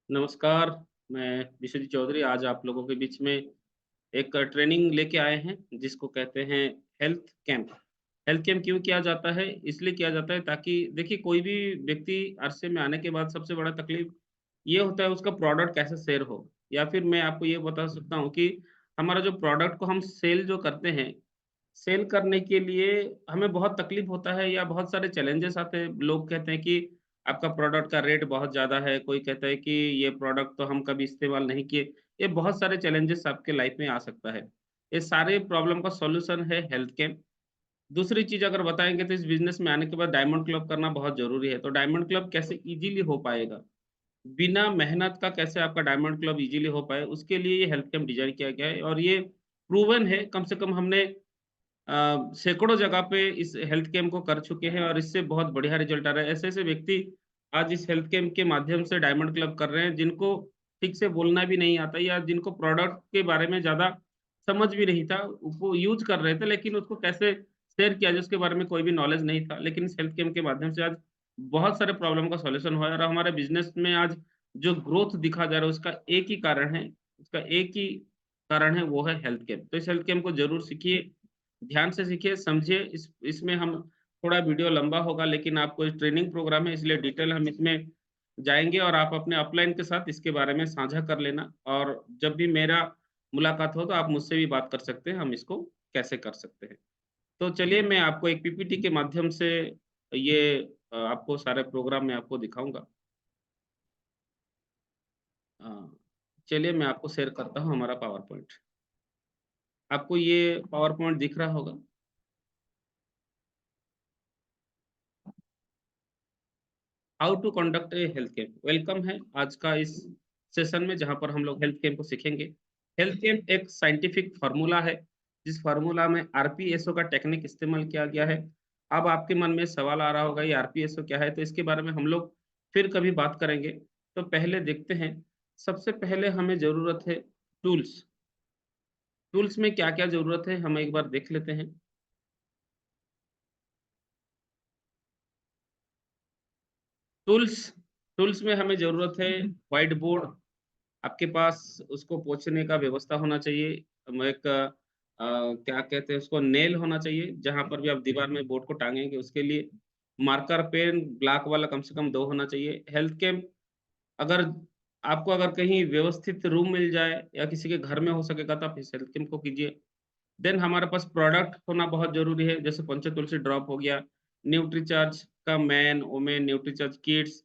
नमस्कार, मैं विश्वजीत चौधरी आज आप लोगों के बीच में एक ट्रेनिंग लेके आए हैं, जिसको कहते हैं हेल्थ कैंप। हेल्थ कैंप क्यों किया जाता है? इसलिए किया जाता है ताकि देखिए कोई भी व्यक्ति अरसे में आने के बाद सबसे बड़ा तकलीफ ये होता है उसका प्रोडक्ट कैसे सेल हो या फिर मैं आपको ये बता सकता हूँ कि हमारा जो प्रोडक्ट को हम सेल जो करते हैं, सेल करने के लिए हमें बहुत तकलीफ होता है या बहुत सारे चैलेंजेस आते हैं। लोग कहते हैं कि आपका प्रोडक्ट का रेट बहुत ज़्यादा है, कोई कहता है कि ये प्रोडक्ट तो हम कभी इस्तेमाल नहीं किए। ये बहुत सारे चैलेंजेस आपके लाइफ में आ सकता है। ये सारे प्रॉब्लम का सॉल्यूशन है हेल्थ कैम्प। दूसरी चीज़ अगर बताएँगे तो इस बिज़नेस में आने के बाद डायमंड क्लब करना बहुत ज़रूरी है। तो डायमंड क्लब कैसे ईज़िली हो पाएगा? बिना मेहनत का कैसे आपका डायमंड क्लब ईज़िली हो पाए, उसके लिए ये हेल्थ कैम्प डिज़ाइन किया गया है और ये प्रूवन है। कम से कम हमने सैकड़ों जगह पे इस हेल्थ कैम्प को कर चुके हैं और इससे बहुत बढ़िया रिज़ल्ट आ रहा है। ऐसे-ऐसे व्यक्ति आज इस हेल्थ कैम्प के माध्यम से डायमंड क्लब कर रहे हैं, जिनको ठीक से बोलना भी नहीं आता या जिनको प्रोडक्ट के बारे में ज़्यादा समझ भी नहीं था। वो यूज़ कर रहे थे, लेकिन उसको कैसे शेयर किया जाए, उसके बारे में कोई भी नॉलेज नहीं था। लेकिन इस हेल्थ कैम्प के माध्यम से आज बहुत सारे प्रॉब्लम का सॉल्यूशन हुआ है और हमारे बिज़नेस में आज जो ग्रोथ दिखा जा रहा है, उसका एक ही कारण है, उसका एक ही कारण है, वो है हेल्थ कैम्प। तो इस हेल्थ कैम्प को ज़रूर सीखिए, ध्यान से सीखिए, समझिए। इसमें हम थोड़ा वीडियो लंबा होगा लेकिन आपको ट्रेनिंग प्रोग्राम है इसलिए डिटेल हम इसमें जाएँगे और आप अपने अपलाइन के साथ इसके बारे में साझा कर लेना और जब भी मेरा मुलाकात हो तो आप मुझसे भी बात कर सकते हैं, हम इसको कैसे कर सकते हैं। तो चलिए मैं आपको एक पीपीटी के माध्यम से ये आपको सारे प्रोग्राम मैं आपको दिखाऊँगा। अ, चलिए मैं आपको शेयर करता हूँ हमारा पावर पॉइंट। आपको ये पावर पॉइंट दिख रहा होगा। How to conduct a health camp. Welcome है आज का इस सेशन में जहाँ पर हम लोग हेल्थ कैंप को सीखेंगे। हेल्थ कैंप एक साइंटिफिक फार्मूला है, जिस फार्मूला में आरपीएसओ का टेक्निक इस्तेमाल किया गया है। अब आपके मन में सवाल आ रहा होगा ये आरपीएसओ क्या है? तो इसके बारे में हम लोग फिर कभी बात करेंगे। तो पहले देखते हैं, सबसे पहले हमें ज़रूरत है टूल्स। टूल्स में क्या-क्या ज़रूरत है हम एक बार देख लेते हैं। टूल्स टूल्स में हमें ज़रूरत है व्हाइट बोर्ड, आपके पास उसको पोंछने का व्यवस्था होना चाहिए। एक क्या कहते हैं उसको नेल होना चाहिए, जहाँ पर भी आप दीवार में बोर्ड को टाँगेंगे उसके लिए। मार्कर पेन ब्लैक वाला कम से कम 2 होना चाहिए। हेल्थ कैंप अगर आपको अगर कहीं व्यवस्थित रूम मिल जाए या किसी के घर में हो सकेगा तो आप इस हेल्थ कैंप को कीजिए। देन हमारे पास प्रोडक्ट होना बहुत ज़रूरी है, जैसे पंचतुलसी ड्रॉप हो गया, न्यूट्रीचार्ज का मैन, वुमेन, न्यूट्रीचार्ज किड्स,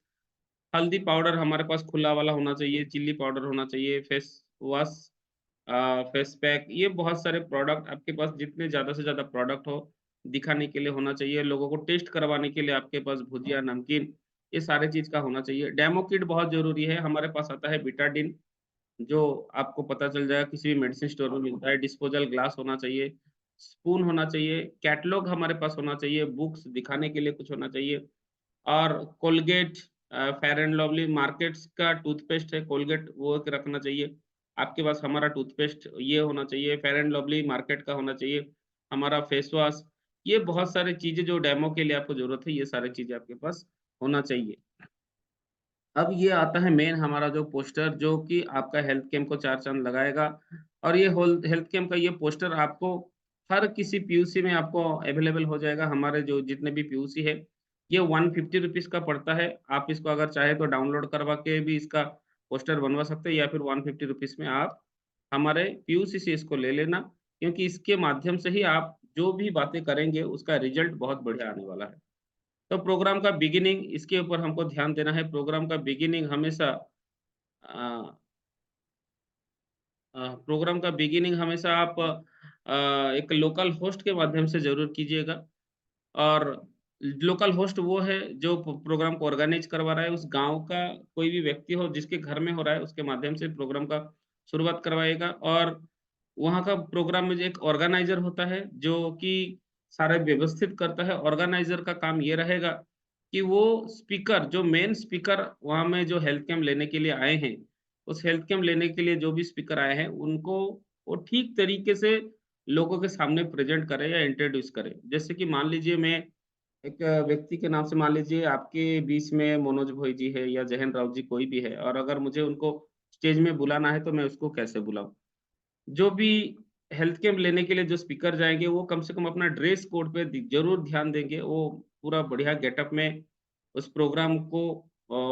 हल्दी पाउडर हमारे पास खुला वाला होना चाहिए, चिल्ली पाउडर होना चाहिए, फेस वॉश फेस पैक, ये बहुत सारे प्रोडक्ट आपके पास जितने ज़्यादा से ज़्यादा प्रोडक्ट हो, दिखाने के लिए होना चाहिए, लोगों को टेस्ट करवाने के लिए आपके पास भुजिया, नमकीन, ये सारे चीज़ का होना चाहिए। डेमो किट बहुत ज़रूरी है, हमारे पास आता है बीटाडिन, जो आपको पता चल जाएगा किसी भी मेडिसिन स्टोर में मिलता है, डिस्पोज़ल ग्लास होना चाहिए, स्पून होना चाहिए, कैटलॉग हमारे पास होना चाहिए, बुक्स दिखाने के लिए कुछ होना चाहिए। और Colgate fair and lovely markets का टूथपेस्ट है कोलगेट वो एक रखना चाहिए। आपके पास हमारा टूथपेस्ट ये होना चाहिए, फेयर एंड लवली मार्केट का होना चाहिए, हमारा फेस वॉश, ये बहुत सारी चीज़ें जो डेमो के लिए आपको ज़रूरत है, ये सारी चीज़ें आपके पास होना चाहिए। अब ये आता है मेन हमारा जो पोस्टर जो कि आपका हेल्थ कैंप को 4 चाँद लगाएगा और ये होल हेल्थ कैंप का ये पोस्टर आपको हर किसी पीयूसी में आपको अवेलेबल हो जाएगा। हमारे जो जितने भी पीयूसी है, ये 150 रुपीज़ का पड़ता है। आप इसको अगर चाहे तो डाउनलोड करवा के भी इसका पोस्टर बनवा सकते हैं या फिर 150 रुपीज़ में आप हमारे पीयूसी से इसको ले लेना, क्योंकि इसके माध्यम से ही आप जो भी बातें करेंगे, उसका रिज़ल्ट बहुत बढ़िया आने वाला है। तो प्रोग्राम का बिगिनिंग इसके ऊपर हमको ध्यान देना है। प्रोग्राम का बिगिनिंग हमेशा अ प्रोग्राम का बिगिनिंग हमेशा आप एक लोकल होस्ट के माध्यम से ज़रूर कीजिएगा और लोकल होस्ट वो है जो प्रोग्राम को ऑर्गेनाइज़ करवा रहा है, उस गाँव का कोई भी व्यक्ति हो जिसके घर में हो रहा है, उसके माध्यम से प्रोग्राम का शुरुआत करवाएगा और वहाँ का प्रोग्राम में जो एक ऑर्गेनाइज़र होता है, जो कि सारा व्यवस्थित करता है। ऑर्गेनाइज़र का काम ये रहेगा कि वो स्पीकर जो मेन स्पीकर वहाँ में जो हेल्थ कैंप लेने के लिए आए हैं, उस हेल्थ कैंप लेने के लिए जो भी स्पीकर आए हैं, उनको वो ठीक तरीके से लोगों के सामने प्रेज़ेंट करे या इंट्रोड्यूस करे। जैसे कि मान लीजिए मैं एक व्यक्ति के नाम से मान लीजिए आपके बीच में मनोज भोई जी है या जयन राउत जी कोई भी है और अगर मुझे उनको स्टेज में बुलाना है तो मैं उसको कैसे बुलाऊँ? जो भी हेल्थ कैंप लेने के लिए जो स्पीकर जाएँगे वो कम से कम अपना ड्रेस कोड पे ज़रूर ध्यान देंगे। वो पूरा बढ़िया गेटअप में उस प्रोग्राम को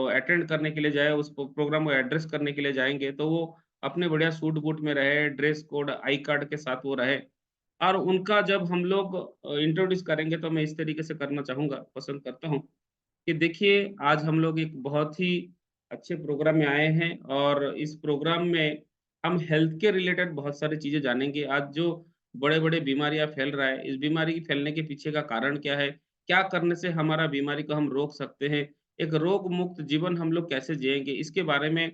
अटेंड करने के लिए जाए, उस प्रोग्राम को एड्रेस करने के लिए जाएँगे तो वो अपने बढ़िया सूट-बूट में रहे, ड्रेस कोड, आई कार्ड के साथ वो रहे। और उनका जब हम लोग इंट्रोड्यूस करेंगे तो मैं इस तरीके से करना चाहूँगा, पसंद करता हूँ कि देखिए आज हम लोग एक बहुत ही अच्छे प्रोग्राम में आए हैं और इस प्रोग्राम में हम हेल्थ के रिलेटेड बहुत सारी चीज़ें जानेंगे। आज जो बड़े-बड़े बीमारियाँ फैल रहा है, इस बीमारी के फैलने के पीछे का कारण क्या है? क्या करने से हमारा बीमारी को हम रोक सकते हैं? एक रोग मुक्त जीवन हम लोग कैसे जिएँगे? इसके बारे में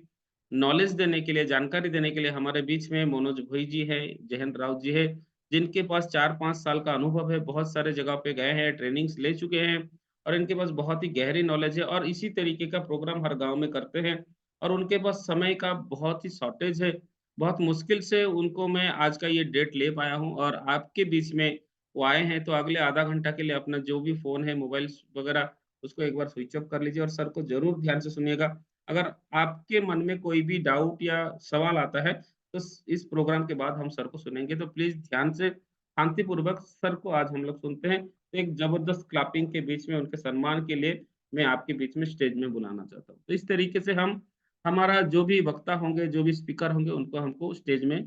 नॉलेज देने के लिए, जानकारी देने के लिए हमारे बीच में मनोज भोई जी हैं, जयंत राउत जी हैं, जिनके पास 4-5 साल का अनुभव है, बहुत सारे जगह पे गए हैं, ट्रेनिंग्स ले चुके हैं और इनके पास बहुत ही गहरी नॉलेज है और इसी तरीके का प्रोग्राम हर गाँव में करते हैं और उनके पास समय का बहुत ही शॉर्टेज है। बहुत मुश्किल से उनको मैं आज का ये डेट ले पाया हूँ और आपके बीच में वो आए हैं, तो अगले आधा घंटा के लिए अपना जो भी फ़ोन है, मोबाइल्स वगैरह, उसको एक बार स्विच ऑफ कर लीजिए और सर को ज़रूर ध्यान से सुनिएगा। अगर आपके मन में कोई भी डाउट या सवाल आता है, तो इस प्रोग्राम के बाद हम सर को सुनेंगे, तो प्लीज़ ध्यान से, शांतिपूर्वक सर को आज हम लोग सुनते हैं। तो एक ज़बरदस्त क्लैपिंग के बीच में उनके सम्मान के लिए मैं आपके बीच में स्टेज में बुलाना चाहता हूँ। तो इस तरीके से हम हमारा जो भी वक्ता होंगे, जो भी स्पीकर होंगे, उनको हमको स्टेज में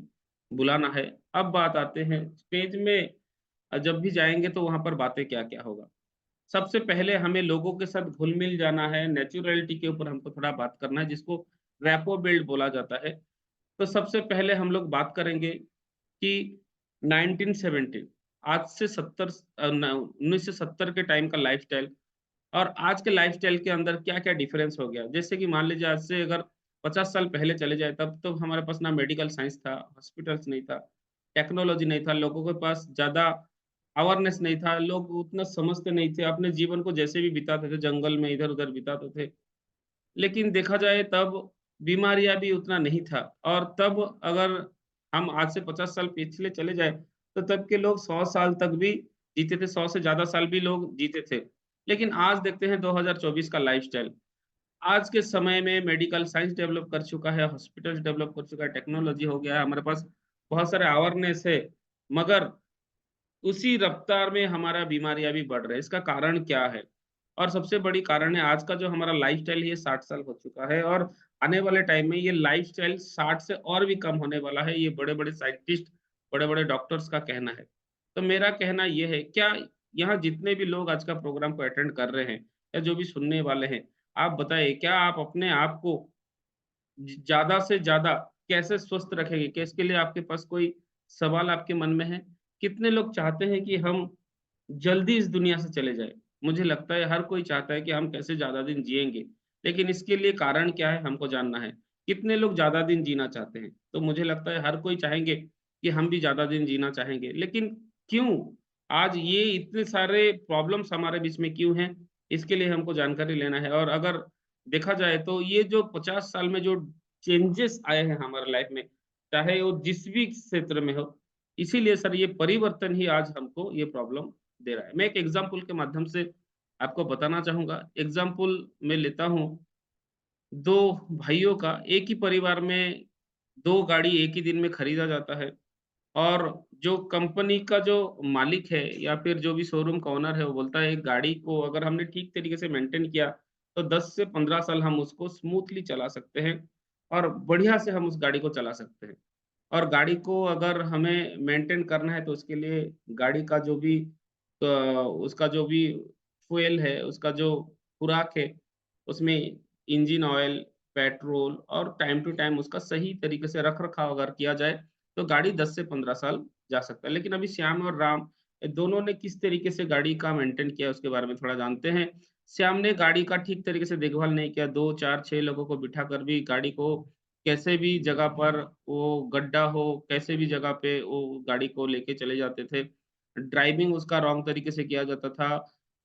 बुलाना है। अब बात आते हैं स्टेज में जब भी जाएँगे तो वहाँ पर बातें क्या-क्या होगा। सबसे पहले हमें लोगों के साथ घुल-मिल जाना है, नेचुरैलिटी के ऊपर हमको थोड़ा बात करना है, जिसको रैपो बिल्ड बोला जाता है। तो सबसे पहले हम लोग बात करेंगे कि 1970 आज से 70 न 1970 के टाइम का लाइफ़स्टाइल और आज के लाइफ़स्टाइल के अंदर क्या-क्या डिफ़रेंस हो गया। जैसे कि मान लीजिए आज से अगर 50 साल पहले चले जाएँ तब तो हमारे पास ना मेडिकल साइंस था, हॉस्पिटल्स नहीं था, टेक्नोलॉजी नहीं था, लोगों के पास ज़्यादा अवेयरनेस नहीं था, लोग उतना समझते नहीं थे, अपने जीवन को जैसे भी बिताते थे, जंगल में इधर-उधर बिताते थे। लेकिन देखा जाए तब बीमारियाँ भी उतना नहीं था और तब अगर हम आज से 50 साल पिछले चले जाएँ, तो तब के लोग 100 साल तक भी जीते थे, 100 से ज़्यादा साल भी लोग जीते थे। लेकिन आज देखते हैं 2024 का लाइफ़स्टाइल। आज के समय में मेडिकल साइंस डेवलप कर चुका है, हॉस्पिटल्स डेवलप कर चुका है, टेक्नोलॉजी हो गया है, हमारे पास बहुत सारे अवेयरनेस है, मगर उसी रफ्तार में हमारा बीमारियाँ भी बढ़ रहे हैं। इसका कारण क्या है? और सबसे बड़ी कारण है आज का जो हमारा लाइफ़स्टाइल है ये 60 साल हो चुका है और आने वाले टाइम में ये लाइफ़स्टाइल 60 से और भी कम होने वाला है। ये बड़े-बड़े साइंटिस्ट, बड़े-बड़े डॉक्टर्स का कहना है। तो मेरा कहना ये है, क्या यहाँ जितने भी लोग आज का प्रोग्राम को अटेंड कर रहे हैं या जो भी सुनने वाले हैं, आप बताइए क्या आप अपने आप को ज़्यादा से ज़्यादा कैसे स्वस्थ रखेंगे? क्या इसके लिए आपके पास कोई सवाल आपके मन में है? कितने लोग चाहते हैं कि हम जल्दी इस दुनिया से चले जाएँ? मुझे लगता है हर कोई चाहता है कि हम कैसे ज़्यादा दिन जिएँगे, लेकिन इसके लिए कारण क्या है हमको जानना है। कितने लोग ज़्यादा दिन जीना चाहते हैं? तो मुझे लगता है हर कोई चाहेंगे कि हम भी ज़्यादा दिन जीना चाहेंगे, लेकिन क्यों? आज ये इतने सारे प्रॉब्लम्स हमारे बीच में क्यों हैं? इसके लिए हमको जानकारी लेना है और अगर देखा जाए तो ये जो 50 साल में जो चेंजेस आए हैं हमारे लाइफ में, चाहे वो जिस भी क्षेत्र में हो, इसीलिए सर ये परिवर्तन ही आज हमको ये प्रॉब्लम दे रहा है। मैं एक एग्ज़ाम्पल के माध्यम से आपको बताना चाहूँगा। एग्ज़ाम्पल मैं लेता हूँ 2 भाइयों का, एक ही परिवार में 2 गाड़ी एक ही दिन में खरीदा जाता है और जो कंपनी का जो मालिक है या फिर जो भी शोरूम का ओनर है, वो बोलता है, "एक गाड़ी को अगर हमने ठीक तरीके से मेंटेन किया, तो 10 से 15 साल हम उसको स्मूथली चला सकते हैं और बढ़िया से हम उस गाड़ी को चला सकते हैं।" और गाड़ी को अगर हमें मेंटेन करना है, तो उसके लिए गाड़ी का जो भी उसका जो भी फ्यूल है, उसका जो खुराक है, उसमें इंजन ऑयल, पेट्रोल और टाइम टू टाइम उसका सही तरीके से रख-रखाव अगर किया जाए, तो गाड़ी 10 से 15 साल जा सकता है। लेकिन अभी श्याम और राम दोनों ने किस तरीके से गाड़ी का मेंटेन किया उसके बारे में थोड़ा जानते हैं। श्याम ने गाड़ी का ठीक तरीके से देखभाल नहीं किया, 2, 4, 6 लोगों को बिठाकर भी गाड़ी को कैसे भी जगह पर वो गड्ढा हो, कैसे भी जगह पे वो गाड़ी को लेके चले जाते थे। ड्राइविंग उसका रॉन्ग तरीके से किया जाता था,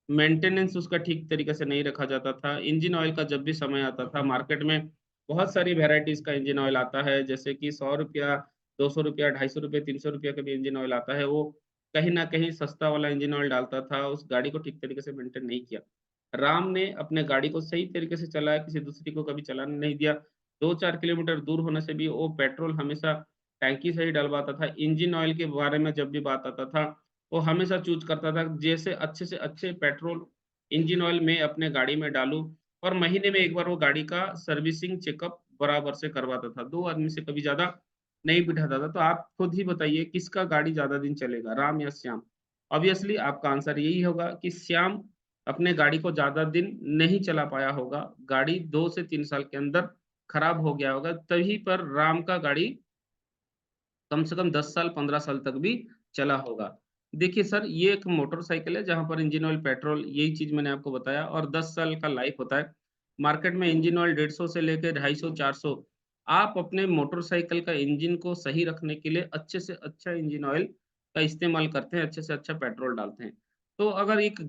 मेंटेनेंस उसका ठीक तरीके से नहीं रखा जाता था। इंजन ऑयल का जब भी समय आता था, मार्केट में बहुत सारी वैराइटीज़ का इंजन ऑयल आता है, जैसे कि ₹100, ₹200, ₹250, ₹300 का भी इंजन ऑयल आता है। वो कहीं न कहीं सस्ता वाला इंजन ऑयल डालता था, उस गाड़ी को ठीक तरीके से मेंटेन नहीं किया। राम ने अपने गाड़ी को सही तरीके से चलाया, किसी दूसरे को कभी चलाने नहीं दिया। 2-4 किलोमीटर दूर होने से भी वो पेट्रोल हमेशा टैंकी से ही डलवाता था। इंजन ऑयल के बारे में जब भी बात आता था, वो हमेशा चूज़ करता था जैसे अच्छे से अच्छे पेट्रोल इंजन ऑयल मैं अपने गाड़ी में डालूँ और महीने में 1 बार वो गाड़ी का सर्विसिंग चेकअप बराबर से करवाता था। 2 आदमी से कभी ज़्यादा नहीं बिठाता था। तो आप खुद ही बताइए किसका गाड़ी ज़्यादा दिन चलेगा, राम या श्याम? ऑब्वियसली आपका आंसर यही होगा कि श्याम अपने गाड़ी को ज़्यादा दिन नहीं चला पाया होगा। गाड़ी 2 से 3 साल के अंदर खराब हो गया होगा, तभी पर राम का गाड़ी कम से कम 10 साल, 15 साल तक भी चला होगा। देखिए सर, ये एक मोटरसाइकिल है जहाँ पर इंजन ऑयल, पेट्रोल यही चीज़ मैंने आपको बताया और 10 साल का लाइफ होता है। मार्केट में इंजन ऑयल 150 से लेके 250, 400 आप अपने मोटरसाइकिल का इंजन को सही रखने के लिए अच्छे से अच्छा इंजन ऑयल का इस्तेमाल करते हैं, अच्छे से अच्छा पेट्रोल डालते हैं। तो अगर एक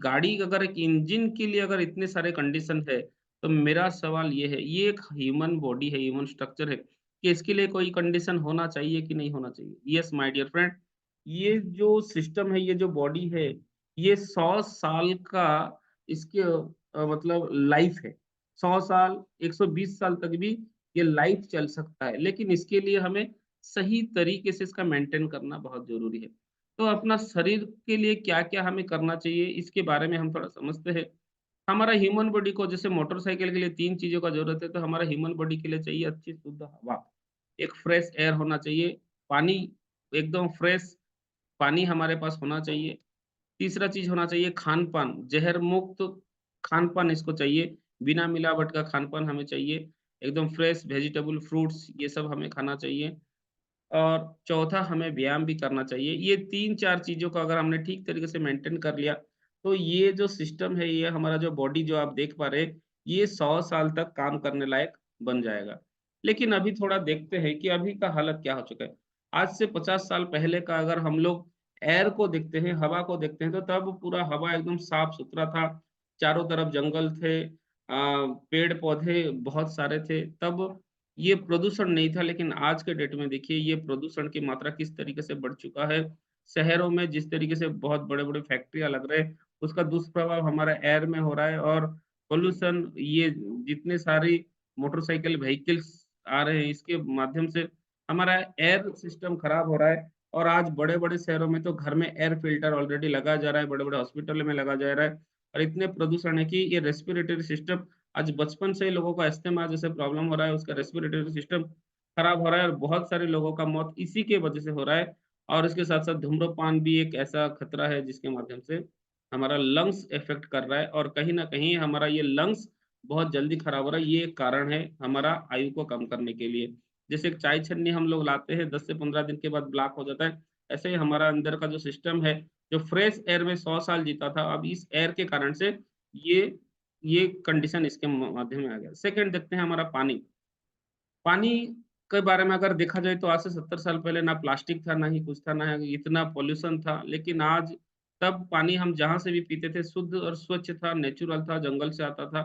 इंजन के लिए अगर इतने सारे कंडीशन है, तो मेरा सवाल ये है, ये एक ह्यूमन बॉडी है, ह्यूमन स्ट्रक्चर है। कि इसके लिए कोई कंडीशन होना चाहिए कि नहीं होना चाहिए? येस माय डियर फ्रेंड, ये जो सिस्टम है, ये जो बॉडी है, ये 100 साल का इसके मतलब लाइफ है। 100 साल, 120 साल तक भी ये लाइफ चल सकता है, लेकिन इसके लिए हमें सही तरीके से इसका मेंटेन करना बहुत ज़रूरी है। तो अपना शरीर के लिए क्या-क्या हमें करना चाहिए, इसके बारे में हम थोड़ा समझते हैं। हमारा ह्यूमन बॉडी को जैसे मोटरसाइकिल के लिए 3 चीज़ों का ज़रूरत है, तो हमारा ह्यूमन बॉडी के लिए चाहिए अच्छी शुद्ध हवा। एक फ्रेश एयर होना चाहिए, पानी एकदम फ्रेश पानी हमारे पास होना चाहिए। तीसरा चीज़ होना चाहिए खान-पान, ज़हर मुक्त खान-पान इसको चाहिए, बिना मिलावट का खान-पान हमें चाहिए, एकदम फ्रेश वेजिटेबल, फ्रूट्स ये सब हमें खाना चाहिए। और चौथा हमें व्यायाम भी करना चाहिए। ये 3-4 चीज़ों को अगर हमने ठीक तरीके से मेंटेन कर लिया, तो ये जो सिस्टम है, ये हमारा जो बॉडी जो आप देख पा रहे हैं, ये 100 साल तक काम करने लायक बन जाएगा। लेकिन अभी थोड़ा देखते हैं कि अभी का हालत क्या हो चुका है। आज से 50 साल पहले का अगर हम लोग एयर को देखते हैं, हवा को देखते हैं, तो तब पूरा हवा एकदम साफ-सुथरा था, चारों तरफ जंगल थे, पेड़-पौधे बहुत सारे थे, तब ये प्रदूषण नहीं था, लेकिन आज के डेट में देखिए ये प्रदूषण की मात्रा किस तरीके से बढ़ चुका है। शहरों में जिस तरीके से बहुत बड़े-बड़े फैक्ट्रियाँ लग रहे हैं, उसका दुष्प्रभाव हमारा एयर में हो रहा है और पॉल्यूशन ये जितने सारी मोटरसाइकिल व्हीकल्स आ रहे हैं, इसके माध्यम से हमारा एयर सिस्टम खराब हो रहा है और आज बड़े-बड़े शहरों में तो घर में एयर फ़िल्टर ऑलरेडी लगाया जा रहा है, बड़े-बड़े हॉस्पिटल में लगाया जा रहा है और इतने प्रदूषण है कि ये रेस्पिरेटरी सिस्टम आज बचपन से ही लोगों को अस्थमा जैसे प्रॉब्लम हो रहा है, उसका रेस्पिरेटरी सिस्टम खराब हो रहा है और बहुत सारे लोगों का मौत इसी के वजह से हो रहा है और इसके साथ-साथ धूम्रपान भी एक ऐसा खतरा है जिसके माध्यम से हमारा लंग्स इफ़ेक्ट कर रहा है और कहीं न कहीं हमारा ये लंग्स बहुत जल्दी खराब हो रहा है, ये एक कारण है हमारा आयु को कम करने के लिए। जैसे एक चाय छन्नी हम लोग लाते हैं, 10 से 15 दिन के बाद ब्लॉक हो जाता है, ऐसे ही हमारा अंदर का जो सिस्टम है, जो फ्रेश एयर में 100 साल जीता था, अब इस एयर के कारण से ये ये कंडीशन इसके माध्यम में आ गया। सेकंड देखते हैं हमारा पानी। पानी के बारे में अगर देखा जाए तो आज से 70 साल पहले ना प्लास्टिक था, ना ही कुछ था, ना ही इतना पॉल्यूशन था। लेकिन आज तब पानी हम जहाँ से भी पीते थे शुद्ध और स्वच्छ था, नेचुरल था, जंगल से आता था।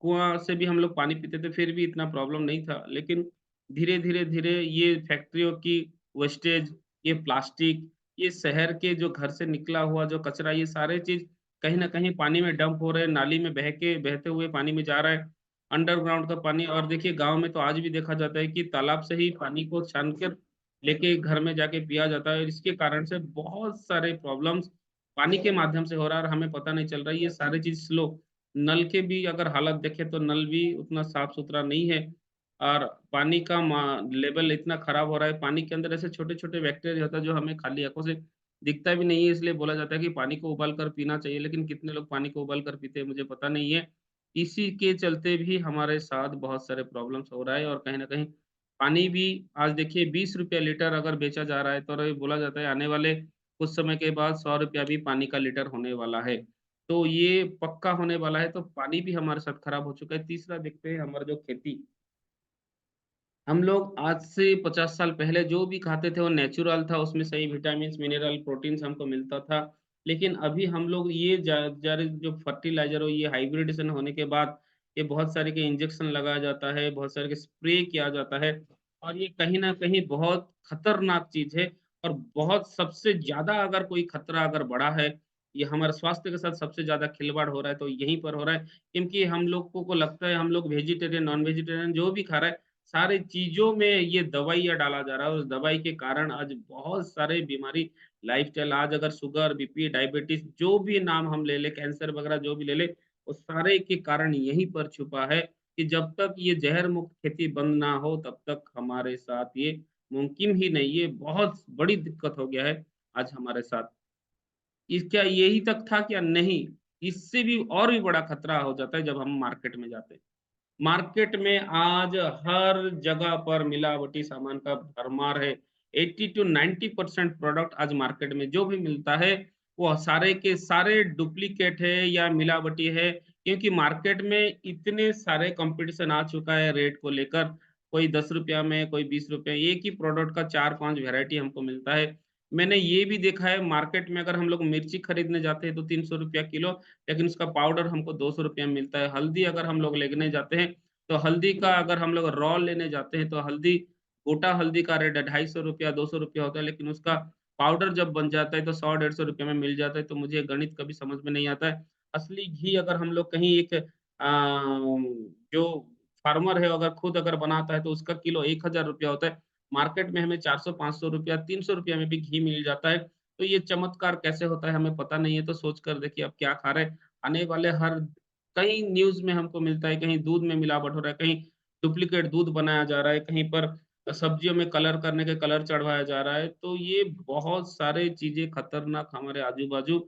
कुआँ से भी हम लोग पानी पीते थे, फिर भी इतना प्रॉब्लम नहीं था। लेकिन धीरे-धीरे ये फैक्ट्रियों की वेस्टेज, ये प्लास्टिक, ये शहर के जो घर से निकला हुआ जो कचरा, ये सारे चीज़ कहीं न कहीं पानी में डंप हो रहे हैं, नाली में बहते हुए पानी में जा रहा है। अंडरग्राउंड का पानी और देखिए गाँव में तो आज भी देखा जाता है कि तालाब से ही पानी को छान कर लेके घर में जाके पिया जाता है। इसके कारण से बहुत सारे प्रॉब्लम्स पानी के माध्यम से हो रहा है और हमें पता नहीं चल रहा है। ये सारी चीज़ स्लो नल के भी अगर हालत देखें तो नल भी उतना साफ-सुथरा नहीं है और पानी का लेवल इतना खराब हो रहा है, पानी के अंदर ऐसे छोटे-छोटे बैक्टीरिया होता है जो हमें खाली आँखों से दिखता भी नहीं है, इसलिए बोला जाता है कि पानी को उबाल कर पीना चाहिए, लेकिन कितने लोग पानी को उबाल कर पीते हैं मुझे पता नहीं है। इसी के चलते भी हमारे साथ बहुत सारे प्रॉब्लम्स हो रहा है और कहीं न कहीं पानी भी आज देखिए ₹20 लीटर अगर बेचा जा रहा है, तो ये बोला जाता है आने वाले कुछ समय के बाद ₹100 भी पानी का लीटर होने वाला है। तो ये पक्का होने वाला है, तो पानी भी हमारे साथ खराब हो चुका है। तीसरा देखते हैं हमारा जो खेती हम लोग आज से 50 साल पहले जो भी खाते थे वो नेचुरल था, उसमें सही विटामिन्स, मिनरल, प्रोटीन्स हमको मिलता था। लेकिन अभी हम लोग ये जो फर्टिलाइज़र और ये हाइब्रिडेशन होने के बाद, ये बहुत सारे के इंजेक्शन लगाया जाता है, बहुत सारे के स्प्रे किया जाता है और ये कहीं न कहीं बहुत खतरनाक चीज़ है और बहुत सबसे ज़्यादा अगर कोई खतरा अगर बढ़ा है, ये हमारे स्वास्थ्य के साथ सबसे ज़्यादा खिलवाड़ हो रहा है, तो यहीं पर हो रहा है। क्योंकि हम लोगों को लगता है हम लोग वेजिटेरियन, नॉन वेजिटेरियन जो भी खा रहा है, सारी चीज़ों में ये दवाइयाँ डाला जा रहा है और उस दवाई के कारण आज बहुत सारे बीमारी लाइफ़स्टाइल आज अगर शुगर, बीपी, डायबिटीज़ जो भी नाम हम ले लें, कैंसर वगैरह जो भी ले लें, वो सारे के कारण यहीं पर छुपा है कि जब तक ये ज़हर मुक्त खेती बंद ना हो, तब तक हमारे साथ ये मुमकिन ही नहीं, ये बहुत बड़ी दिक्कत हो गया है आज हमारे साथ। क्या यही तक था क्या? नहीं, इससे भी और भी बड़ा खतरा हो जाता है जब हम मार्केट में जाते हैं। मार्केट में आज हर जगह पर मिलावटी सामान का भरमार है। 80 टू 90% प्रोडक्ट आज मार्केट में जो भी मिलता है, वो सारे के सारे डुप्लीकेट है या मिलावटी है। क्योंकि मार्केट में इतने सारे कॉम्पिटिशन आ चुका है रेट को लेकर, कोई ₹10 में, कोई ₹20 एक ही प्रोडक्ट का 4-5 वैरायटी हमको मिलता है। मैंने ये भी देखा है मार्केट में अगर हम लोग मिर्ची खरीदने जाते हैं तो ₹300 किलो, लेकिन उसका पाउडर हमको ₹200 में मिलता है। हल्दी अगर हम लोग लेने जाते हैं तो हल्दी का अगर हम लोग रॉ लेने जाते हैं तो हल्दी गोटा हल्दी का रेट है ₹250 ₹200 होता है, लेकिन उसका पाउडर जब बन जाता है तो 100 ₹150 में मिल जाता है, तो मुझे गणित कभी समझ में नहीं आता है। असली घी अगर हम लोग कहीं एक जो फार्मर है अगर खुद अगर बनाता है तो उसका किलो ₹1000 होता है। मार्केट में हमें 400-500 ₹300 में भी घी मिल जाता है। तो ये चमत्कार कैसे होता है हमें पता नहीं है, तो सोच कर देखिए अब क्या खा रहे हैं। आने वाले हर कहीं न्यूज़ में हमको मिलता है, कहीं दूध में मिलावट हो रहा है, कहीं डुप्लीकेट दूध बनाया जा रहा है, कहीं पर सब्जियों में कलर करने के कलर चढ़वाया जा रहा है। तो ये बहुत सारे चीज़ें खतरनाक हमारे आजू-बाजू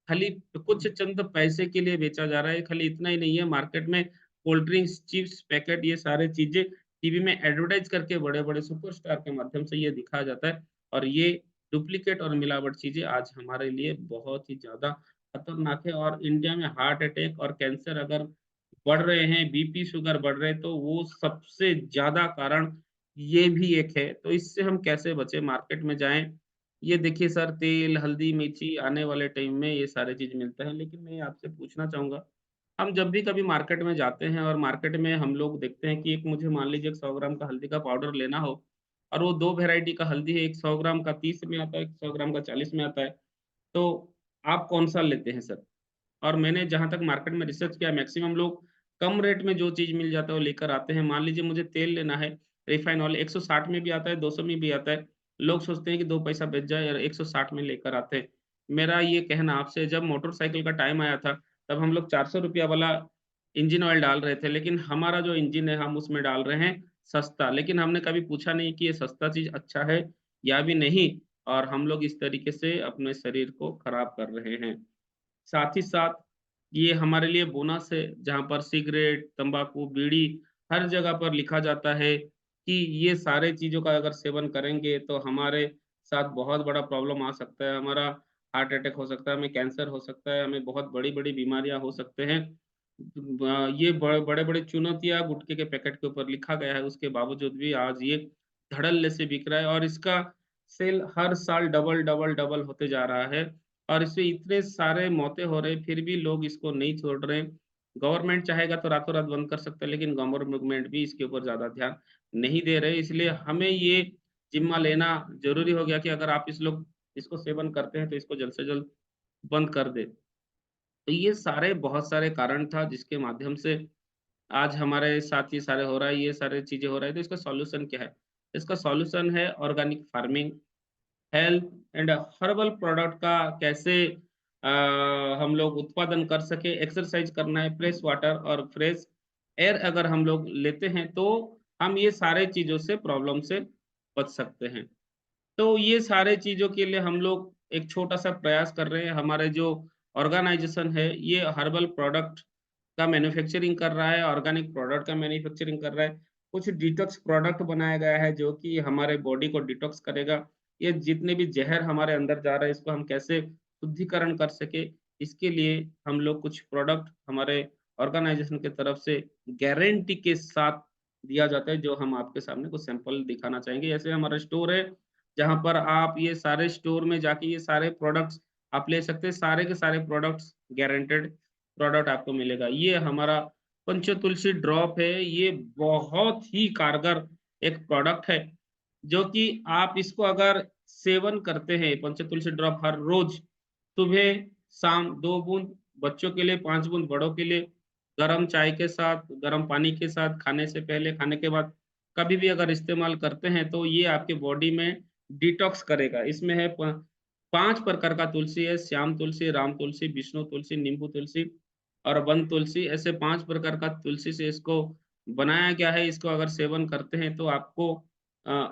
खाली कुछ चंद पैसे के लिए बेचा जा रहा है। खाली इतना ही नहीं है मार्केट में कोल्ड ड्रिंक्स, चिप्स, पैकेट ये सारी चीज़ें टीवी में एडवर्टाइज़ करके बड़े-बड़े सुपरस्टार के माध्यम से ये दिखाया जाता है और ये डुप्लीकेट और मिलावट चीज़ें आज हमारे लिए बहुत ही ज़्यादा खतरनाक है और इंडिया में हार्ट अटैक और कैंसर अगर बढ़ रहे हैं, बीपी, शुगर बढ़ रहे हैं, तो वो सबसे ज़्यादा कारण ये भी एक है। तो इससे हम कैसे बचें? मार्केट में जाएँ, ये देखिए सर तेल, हल्दी, मिर्ची आने वाले टाइम में ये सारी चीज़ मिलता है। लेकिन मैं आपसे पूछना चाहूँगा, हम जब भी कभी मार्केट में जाते हैं और मार्केट में हम लोग देखते हैं कि एक मुझे मान लीजिए 100 ग्राम का हल्दी का पाउडर लेना हो और वो 2 वैरायटी का हल्दी है, एक 100 ग्राम का 30 में आता है, एक 100 ग्राम का 40 में आता है। तो आप कौन-सा लेते हैं सर? और मैंने जहाँ तक मार्केट में रिसर्च किया मैक्सिमम लोग कम रेट में जो चीज़ मिल जाता है वो लेकर आते हैं। मान लीजिए मुझे तेल लेना है, रिफाइन ऑयल 160 में भी आता है, 200 में भी आता है। लोग सोचते हैं कि 2 पैसा बच जाए और 160 में लेकर आते हैं। मेरा ये कहना आपसे जब मोटरसाइकिल का टाइम आया था, तब हम लोग ₹400 वाला इंजन ऑयल डाल रहे थे, लेकिन हमारा जो इंजन है हम उसमें डाल रहे हैं सस्ता। लेकिन हमने कभी पूछा नहीं कि ये सस्ता चीज़ अच्छा है या भी नहीं और हम लोग इस तरीके से अपने शरीर को खराब कर रहे हैं। साथ ही साथ ये हमारे लिए बोनस है, जहाँ पर सिगरेट, तम्बाकू, बीड़ी हर जगह पर लिखा जाता है कि ये सारे चीज़ों का अगर सेवन करेंगे तो हमारे साथ बहुत बड़ा प्रॉब्लम आ सकता है। हमारा हार्ट अटैक हो सकता है, हमें कैंसर हो सकता है, हमें बहुत बड़ी-बड़ी बीमारियाँ हो सकते हैं। ये बड़े-बड़े चुनौतियाँ गुटखे के पैकेट के ऊपर लिखा गया है, उसके बावजूद भी आज ये धड़ल्ले से बिक रहा है और इसका सेल हर साल डबल, डबल, डबल होते जा रहा है। और इससे इतने सारे मौतें हो रही, फिर भी लोग इसको नहीं छोड़ रहे हैं। गवर्नमेंट चाहेगा तो रातों-रात बंद कर सकता है, लेकिन गवर्नमेंट भी इसके ऊपर ज़्यादा ध्यान नहीं दे रहे। इसलिए हमें ये ज़िम्मा लेना ज़रूरी हो गया कि अगर आप इसको सेवन करते हैं, तो इसको जल्द से जल्द बंद कर दें। तो ये सारे बहुत सारे कारण था जिसके माध्यम से आज हमारे साथ ये सारे हो रहा है, ये सारी चीज़ें हो रहा है, तो इसका सॉल्यूशन क्या है? इसका सॉल्यूशन है organic farming health and herbal product का कैसे अ, हम लोग उत्पादन कर सकें, एक्सरसाइज करना है, फ्रेश वाटर और फ्रेश एयर अगर हम लोग लेते हैं, तो हम ये सारे चीज़ों से प्रॉब्लम से बच सकते हैं। तो ये सारे चीज़ों के लिए हम लोग एक छोटा-सा प्रयास कर रहे हैं। हमारे जो ऑर्गनाइज़ेशन है, ये हर्बल प्रोडक्ट का मैन्युफैक्चरिंग कर रहा है, ऑर्गेनिक प्रोडक्ट का मैन्युफैक्चरिंग कर रहा है। कुछ डिटॉक्स प्रोडक्ट बनाया गया है, जो कि हमारे बॉडी को डिटॉक्स करेगा। ये जितने भी ज़हर हमारे अंदर जा रहा है, इसको हम कैसे शुद्धिकरण कर सकें, इसके लिए हम लोग कुछ प्रोडक्ट हमारे ऑर्गनाइज़ेशन की तरफ से गारंटी के साथ दिया जाता है, जो हम आपके सामने कुछ सैंपल दिखाना चाहेंगे। ऐसे हमारा स्टोर है, जहाँ पर आप ये सारे स्टोर में जाके ये सारे प्रोडक्ट्स आप ले सकते हैं। सारे के सारे प्रोडक्ट्स गारंटेड प्रोडक्ट आपको मिलेगा। ये हमारा पंचतुलसी ड्रॉप है, ये बहुत ही कारगर एक प्रोडक्ट है। जो कि आप इसको अगर सेवन करते हैं पंचतुलसी ड्रॉप हर रोज़, सुबह, शाम 2 बूँद, बच्चों के लिए 5 बूँद, बड़ों के लिए गरम चाय के साथ, गरम पानी के साथ, खाने से पहले, खाने के बाद, कभी भी अगर इस्तेमाल करते हैं, तो ये आपके बॉडी में डिटॉक्स करेगा। इसमें है 5 प्रकार का तुलसी है, श्याम तुलसी, राम तुलसी, विष्णु तुलसी, नींबू तुलसी और वन तुलसी, ऐसे 5 प्रकार का तुलसी से इसको बनाया गया है। इसको अगर सेवन करते हैं, तो आपको अ